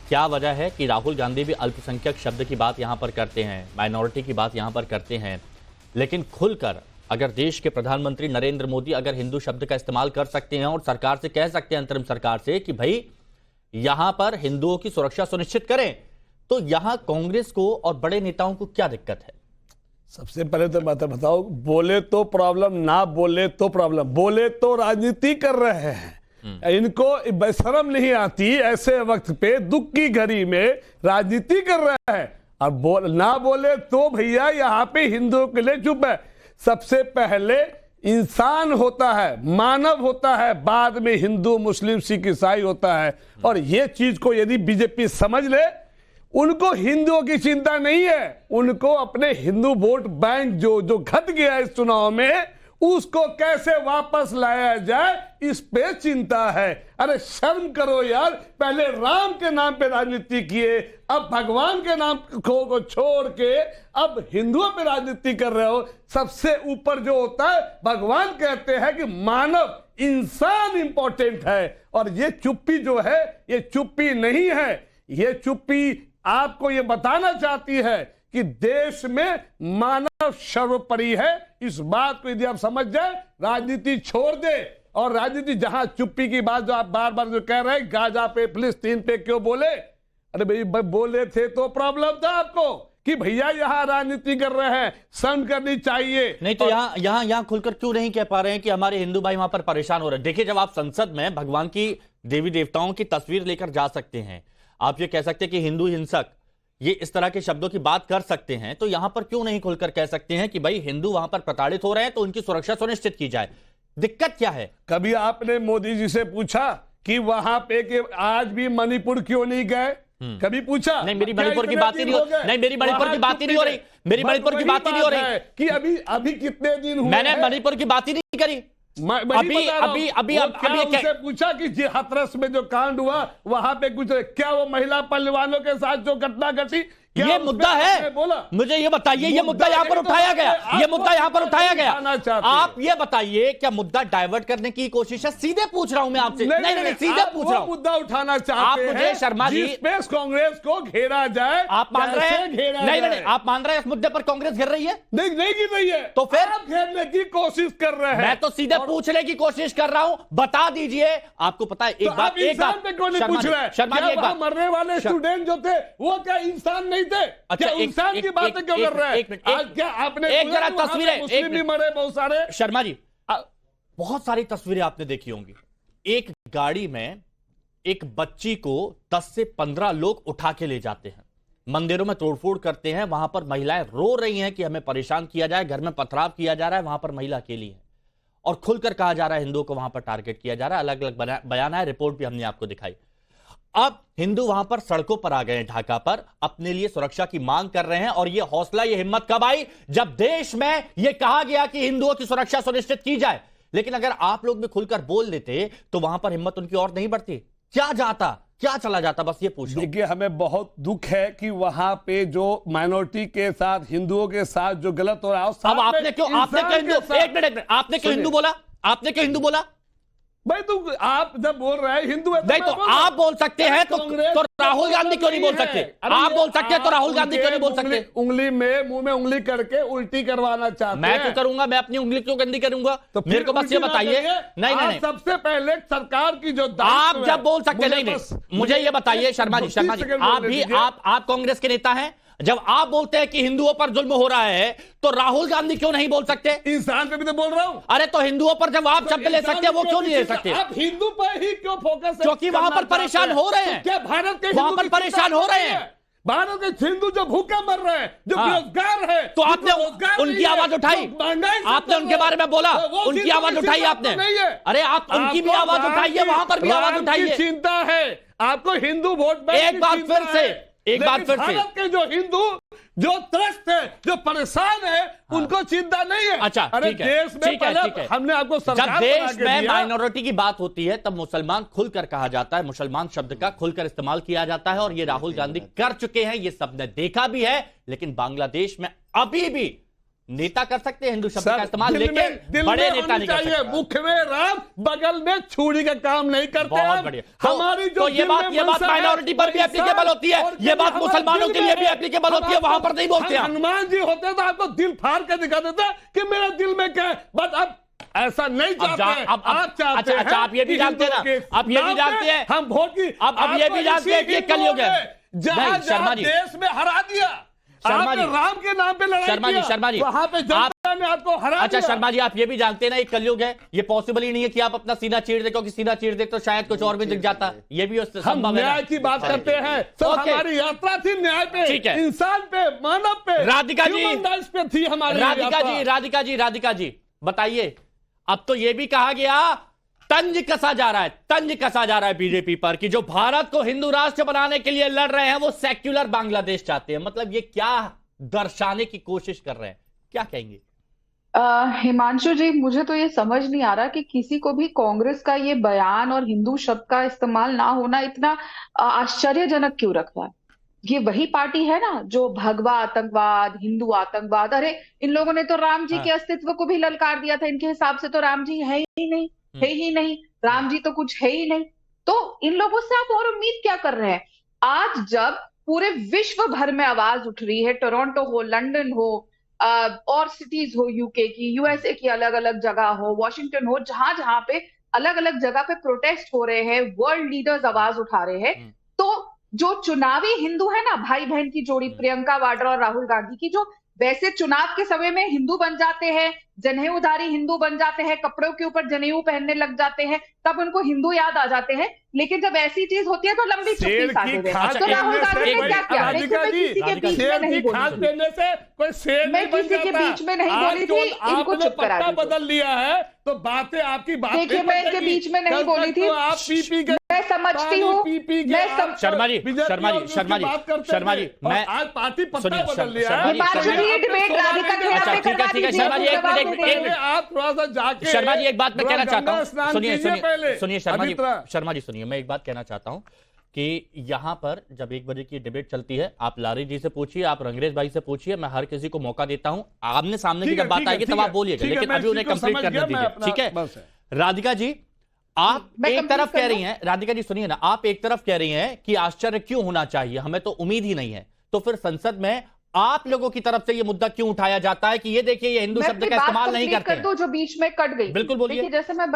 क्या वजह है कि राहुल गांधी भी अल्पसंख्यक शब्द की बात यहां पर करते हैं, माइनॉरिटी की बात यहां पर करते हैं, लेकिन खुलकर अगर देश के प्रधानमंत्री नरेंद्र मोदी अगर हिंदू शब्द का इस्तेमाल कर सकते हैं और सरकार से कह सकते हैं, अंतरिम सरकार से, कि भाई यहां पर हिंदुओं की सुरक्षा सुनिश्चित करें, तो यहां कांग्रेस को और बड़े नेताओं को क्या दिक्कत है? सबसे पहले तो बात बताओ, बोले तो प्रॉब्लम, ना बोले तो प्रॉब्लम। बोले तो राजनीति कर रहे हैं, इनको बेशरम नहीं आती ऐसे वक्त पे, दुख की घड़ी में राजनीति कर रहे हैं। अब ना बोले तो भैया यहाँ पे हिंदुओं के लिए चुप है। सबसे पहले इंसान होता है, मानव होता है, बाद में हिंदू मुस्लिम सिख ईसाई होता है। और ये चीज को यदि बीजेपी समझ ले, उनको हिंदुओं की चिंता नहीं है, उनको अपने हिंदू वोट बैंक जो घट गया इस चुनाव में, उसको कैसे वापस लाया जाए, इस पे चिंता है। अरे शर्म करो यार, पहले राम के नाम पे राजनीति किए, अब भगवान के नाम को छोड़ के अब हिंदुओं पे राजनीति कर रहे हो। सबसे ऊपर जो होता है, भगवान कहते हैं कि मानव इंसान इंपॉर्टेंट है। और ये चुप्पी जो है, ये चुप्पी नहीं है, ये चुप्पी आपको ये बताना चाहती है कि देश में मानव सर्वोपरि है। इस बात को यदि आप समझ जाए, राजनीति छोड़ दे। और राजनीति जहां चुप्पी की बात जो आप बार बार जो कह रहे हैं, गाजा पे फिलिस्तीन पे क्यों बोले? अरे भाई बोले थे तो प्रॉब्लम था आपको कि भैया यहां राजनीति कर रहे हैं, शर्म करनी चाहिए। नहीं तो यहां खुलकर क्यों नहीं कह पा रहे हैं कि हमारे हिंदू भाई वहां पर परेशान हो रहे हैं? देखिए, जब आप संसद में भगवान की देवी देवताओं की तस्वीर लेकर जा सकते हैं, आप ये कह सकते हैं कि हिंदू हिंसक, ये इस तरह के शब्दों की बात कर सकते हैं, तो यहां पर क्यों नहीं खुलकर कह सकते हैं कि भाई हिंदू वहां पर प्रताड़ित हो रहे हैं तो उनकी सुरक्षा सुनिश्चित की जाए? दिक्कत क्या है? कभी आपने मोदी जी से पूछा कि वहां पे कि आज भी मणिपुर क्यों नहीं गए? कभी पूछा? नहीं, मेरी मणिपुर की बात ही नहीं हो रही। नहीं, मेरी मणिपुर की बात ही नहीं हो रही। मेरी मणिपुर की बात ही नहीं हो रही कि अभी कितने दिन हुए? मैंने मणिपुर की बात ही नहीं करी। अभी पूछा कि जी हाथरस में जो कांड हुआ, वहां पे कुछ क्या वो महिला पहलवानों के साथ जो घटना घटी, ये मुद्दा है? बोला मुझे ये बताइए, ये मुद्दा यहाँ पर उठाया गया, ये मुद्दा यहाँ पर उठाया गया, आप ये बताइए क्या मुद्दा डाइवर्ट करने की कोशिश है? सीधे पूछ रहा हूं मैं आपसे। नहीं, सीधे पूछ रहा हूं। मुद्दा उठाना चाहते हैं आप मुझे शर्मा जी, जिसपे कांग्रेस को घेरा जाए, आप मान रहे हैं? नहीं, आप मान रहे हैं इस मुद्दे पर कांग्रेस घेर रही है? नहीं गिर रही है। तो फिर आप घेरने की कोशिश कर रहे हैं। मैं तो सीधे पूछने की कोशिश कर रहा हूं, बता दीजिए। आपको पता है एक बात, पूछ रहे हैं, शर्मा जी, एक बात, मरने वाले स्टूडेंट जो थे वो क्या इंसान नहीं थे? अच्छा, इंसान की बातें क्यों कर रहे हैं? आज क्या आपने एक जरा तस्वीरें, मुस्लिम भी मरे बहुत सारे। शर्मा जी, बहुत सारी तस्वीरें आपने देखी होंगी। एक गाड़ी में एक बच्ची को 10 से 15 लोग उठा के ले जाते हैं, मंदिरों में तोड़फोड़ करते हैं, वहां पर महिलाएं रो रही हैं कि हमें परेशान किया जाए, घर में पथराव किया जा रहा है, वहां पर महिला अकेली है और खुलकर कहा जा रहा है हिंदुओं को वहां पर टारगेट किया जा रहा है। अलग अलग बयान है, रिपोर्ट भी हमने आपको दिखाई। अब हिंदू वहां पर सड़कों पर आ गए हैं, ढाका पर अपने लिए सुरक्षा की मांग कर रहे हैं। और ये हौसला, ये हिम्मत कब आई? जब देश में यह कहा गया कि हिंदुओं की सुरक्षा सुनिश्चित की जाए। लेकिन अगर आप लोग भी खुलकर बोल देते तो वहां पर हिम्मत उनकी और नहीं बढ़ती? क्या जाता, क्या चला जाता? बस ये पूछ। देखिए, हमें बहुत दुख है कि वहां पे जो माइनॉरिटी के साथ, हिंदुओं के साथ जो गलत हो रहा है। अब आपने क्यों हिंदू, एक मिनट, आपने क्यों हिंदू बोला? आपने क्यों हिंदू बोला भाई? तो आप जब बोल रहे हैं हिंदू है, नहीं तो आप बोल सकते हैं, तो राहुल गांधी क्यों नहीं बोल सकते? आप बोल सकते हैं तो राहुल गांधी क्यों नहीं बोल सकते? उंगली में, मुंह में उंगली करके उल्टी करवाना चाहते हैं। मैं क्यों करूंगा? मैं अपनी उंगली क्यों गंदी करूंगा? तो मेरे को बस ये बताइए। नहीं, सबसे पहले सरकार की जो आप जब बोल सकते, नहीं, मुझे ये बताइए शर्मा जी, आप कांग्रेस के नेता हैं, जब आप बोलते हैं कि हिंदुओं पर जुल्म हो रहा है तो राहुल गांधी क्यों नहीं बोल सकते? इंसान पे भी तो बोल रहा हूं। अरे तो हिंदुओं पर जब आप शब्द ले सकते हैं, वो क्यों नहीं ले सकते? आप हिंदू पर ही क्यों फोकस है? क्योंकि वहां पर परेशान हो रहे हैं। क्या भारत के वहां पर परेशान हो रहे हैं? भारत के हिंदू जो भूखे मर रहे हैं, जो बेरोजगार है, तो आपने उनकी आवाज उठाई? आपने उनके बारे में बोला? उनकी आवाज उठाई आपने? अरे आप उनकी भी आवाज उठाइए, वहां पर भी आवाज उठाइए। चिंता है आपको हिंदू वोट बैंक? एक बार फिर से, एक बार फिर से, भारत के जो हिंदू जो त्रस्त है, जो परेशान है, उनको चिंता नहीं है। अच्छा, अरे ठीक है, देश में ठीक है। हमने आपको सरकार जब देश में माइनॉरिटी की बात होती है तब मुसलमान खुलकर कहा जाता है, मुसलमान शब्द का खुलकर इस्तेमाल किया जाता है, और ये राहुल गांधी कर चुके हैं, ये सबने देखा भी है। लेकिन बांग्लादेश में अभी भी नेता कर सकते हैं हिंदू शब्द का इस्तेमाल, दिल लेकिन बड़े में नेता नहीं कर चाहिए। सकते। मुख में राम, बगल में छुरी का काम नहीं करते। बहुत हम। बढ़िया। हमारी जो तो ये बात माइनॉरिटी पर भी एप्लीकेबल होती है, ये बात मुसलमानों के लिए भी एप्लीकेबल होती है, वहां पर नहीं बोलते हैं। हनुमान जी होते तो आपको दिल फाड़ के दिखा देते कि मेरा दिल में क्या है, बट अब ऐसा नहीं चाहते हैं। आप चाहते हैं। अच्छा, आप ये भी जानते हैं ना, आप ये भी जानते हैं, हम वोट की, अब ये भी जानते हैं कि कलयुग है। जहां शर्मा जी, देश में हरा दिया, शर्मा आपने जी, राम के नाम पे लड़ाई किया, शर्मा जी, वहां पे जनता ने आपको हरा अच्छा दिया। शर्मा जी, आप ये भी जानते हैं ना, ये कलयुग है, ये पॉसिबल ही नहीं है कि आप अपना सीना चीर दे, क्योंकि सीना चीर दे तो शायद कुछ और भी दिख जाता। ये भी हम संभव है ना। न्याय की बात करते हैं सर, ओके। हमारी यात्रा थी न्याय पे, ठीक है। इंसान पे, मानव पे, राधिका जी, ह्यूमन राइट्स पे थी हमारी राधिका जी बताइए, अब तो ये भी कहा गया, तंज कसा जा रहा है बीजेपी पर कि जो भारत को हिंदू राष्ट्र बनाने के लिए लड़ रहे हैं वो सेक्युलर बांग्लादेश चाहते हैं। मतलब ये क्या दर्शाने की कोशिश कर रहे हैं, क्या कहेंगे? हिमांशु जी, मुझे तो ये समझ नहीं आ रहा कि किसी को भी कांग्रेस का ये बयान और हिंदू शब्द का इस्तेमाल ना होना इतना आश्चर्यजनक क्यों रख रहा है। ये वही पार्टी है ना जो भगवा आतंकवाद, हिंदू आतंकवाद, अरे इन लोगों ने तो राम जी के अस्तित्व को भी ललकार दिया था। इनके हिसाब से तो राम जी है ही नहीं, राम जी तो कुछ है ही नहीं। तो इन लोगों से आप और उम्मीद क्या कर रहे हैं? आज जब पूरे विश्व भर में आवाज उठ रही है, टोरंटो हो, लंदन हो, और सिटीज हो यूके की, यूएसए की अलग अलग जगह हो, वॉशिंगटन हो, जहां जहां पे अलग अलग जगह पे प्रोटेस्ट हो रहे हैं, वर्ल्ड लीडर्स आवाज उठा रहे हैं, तो जो चुनावी हिंदू है ना, भाई बहन की जोड़ी प्रियंका वाड्रा और राहुल गांधी की, जो वैसे चुनाव के समय में हिंदू बन जाते हैं, जनेऊधारी हिंदू बन जाते हैं, कपड़ों के ऊपर जनेऊ पहनने लग जाते हैं, तब उनको हिंदू याद आ जाते हैं। लेकिन जब ऐसी चीज होती है तो लंबी चुप्पी साधे हैं। तो राहुल गांधी ने क्या किया? देखिए, मैं किसी के बीच में नहीं बोली, मैं किसी के बीच में नहीं बोली थी, इनको चुप करा दीजिए। बदल लिया है तो बातें आपकी बात देखिए, मैं इनके बीच में नहीं बोली थी, आप पीपी के, मैं समझती हूँ, शर्मा जी, मैं आज पार्टी पत्ता बदल लिया है। डिबेट राधिका खेड़ा पे करवा ठीक है शर्मा जी, एक मिनट, आप थोड़ा सा जाके, शर्मा जी एक बात मैं कहना चाहता हूँ, सुनिए शर्मा जी सुनिए, मैं एक बात कहना चाहता हूँ कि यहां पर जब 1 बजे की डिबेट चलती है, आप लारी जी से पूछिए, आप रंगरेज भाई से पूछिए, मैं हर किसी को मौका देता हूं, आमने सामने की जब बात आएगी तब आप बोलिएगा, लेकिन अभी उन्हें कंप्लीट करने दीजिए, ठीक है? राधिका जी, आप एक तरफ कह रही हैं, राधिका जी सुनिए ना, आप एक तरफ कह रही हैं कि आश्चर्य क्यों होना चाहिए, हमें तो उम्मीद ही नहीं है, तो फिर संसद में आप लोगों की तरफ से ये मुद्दा क्यों उठाया जाता है कि ये देखिए ये हिंदू शब्द का इस्तेमाल नहीं करते हैं? जो बीच में कट गई, बिल्कुल बोलिए। जैसे मैं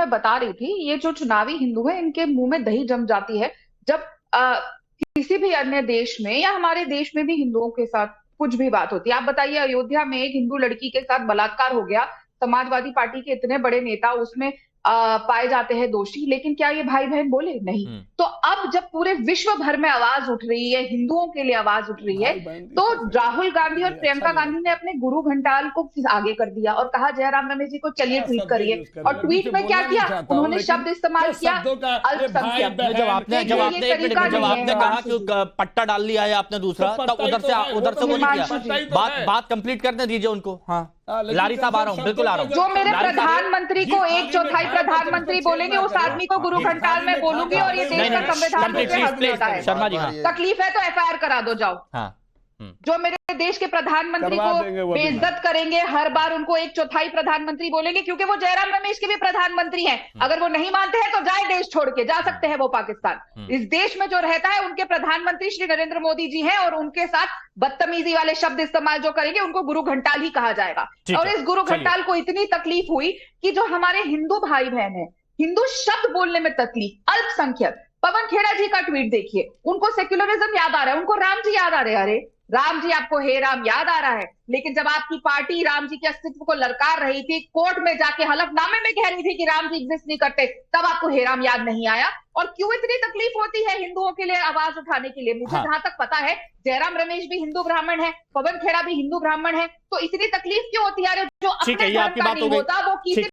बता रही थी, ये जो चुनावी हिंदू है, इनके मुंह में दही जम जाती है जब किसी भी अन्य देश में या हमारे देश में भी हिंदुओं के साथ कुछ भी बात होती है। आप बताइए, अयोध्या में एक हिंदू लड़की के साथ बलात्कार हो गया, समाजवादी पार्टी के इतने बड़े नेता उसमें पाए जाते हैं दोषी, लेकिन क्या ये भाई बहन बोले? नहीं। तो अब जब पूरे विश्व भर में आवाज उठ रही है, हिंदुओं के लिए आवाज उठ रही है, तो राहुल गांधी और प्रियंका गांधी ने अपने गुरु घंटाल को आगे कर दिया और कहा जयराम रमेश जी को चलिए ट्वीट करिए, और ट्वीट में क्या किया? उन्होंने शब्द इस्तेमाल किया अल्पसंख्यक। जब आपने कहा कि पट्टा डाल लिया है आपने दूसरा, तब उधर से वो नहीं किया। बात कंप्लीट करने दीजिए उनको। हाँ लारी साहब आ रहा हूँ, बिल्कुल आ रहा हूँ। जो मेरे प्रधानमंत्री को 1/4 प्रधानमंत्री बोलेंगे, उस आदमी को गुरु घंटाल में बोलूंगी, और ये देश का संविधान शर्मा जी, हाँ तकलीफ है तो FIR करा दो, जाओ। हाँ जो मेरे देश के प्रधानमंत्री को बेइज्जत करेंगे, हर बार उनको 1/4 प्रधानमंत्री बोलेंगे, क्योंकि वो जयराम रमेश के भी प्रधानमंत्री हैं। अगर वो नहीं मानते हैं तो जाए देश छोड़ के, जा सकते हैं वो पाकिस्तान। इस देश में जो रहता है उनके प्रधानमंत्री श्री नरेंद्र मोदी जी हैं, और उनके साथ बदतमीजी वाले शब्द इस्तेमाल जो करेंगे उनको गुरु घंटाल ही कहा जाएगा। और इस गुरु घंटाल को इतनी तकलीफ हुई कि जो हमारे हिंदू भाई बहन है, हिंदू शब्द बोलने में तकलीफ, अल्पसंख्यक, पवन खेड़ा जी का ट्वीट देखिए, उनको सेक्युलरिज्म याद आ रहा है, उनको राम जी याद आ रहे हैं। अरे राम जी, आपको हे राम याद आ रहा है, लेकिन जब आपकी पार्टी राम जी के अस्तित्व को ललकार रही थी, कोर्ट में जाके हलफनामे में कह रही थी कि राम जी एग्जिस्ट नहीं करते, तब आपको हे राम याद नहीं आया। और क्यों इतनी तकलीफ होती है हिंदुओं के लिए आवाज उठाने के लिए? मुझे जहां तक पता है, जयराम रमेश भी हिंदू ब्राह्मण है, पवन खेड़ा भी हिंदू ब्राह्मण है, तो इतनी तकलीफ क्यों होती है? जो अपने धर्म का नहीं होता वो किसी